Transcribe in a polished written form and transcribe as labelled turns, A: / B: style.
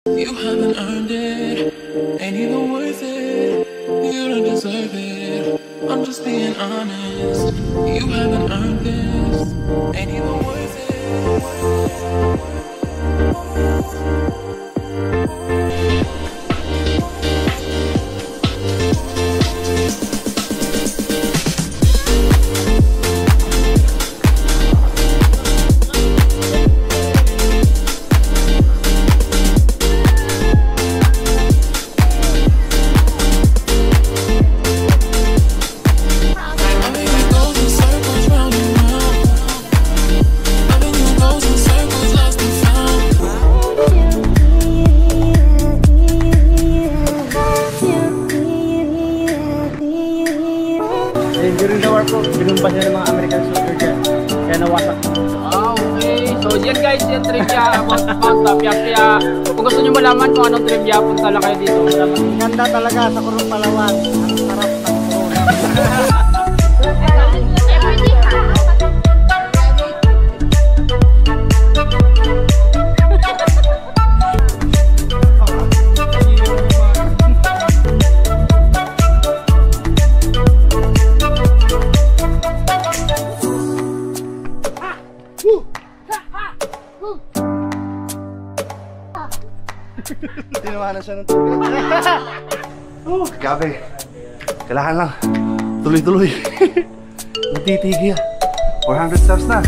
A: You haven't earned it, ain't even worth it. You don't deserve it, I'm just being honest. You haven't earned this, ain't even worth it.
B: During the war po, binumba siya ng mga American soldier dyan. Kaya nawasak.
C: Okay. So yan guys, yung trivia about Mount Tapiak. Kaya kung gusto nyo malaman kung anong trivia, punta lang kayo dito.
B: Ganda talaga sa Kurong Palawan. Ang sarap ng Kurong. Tinawanan siya ng tubig.
D: Grabe. Kailangan lang. Tuloy-tuloy. Natitigil. 400 steps na.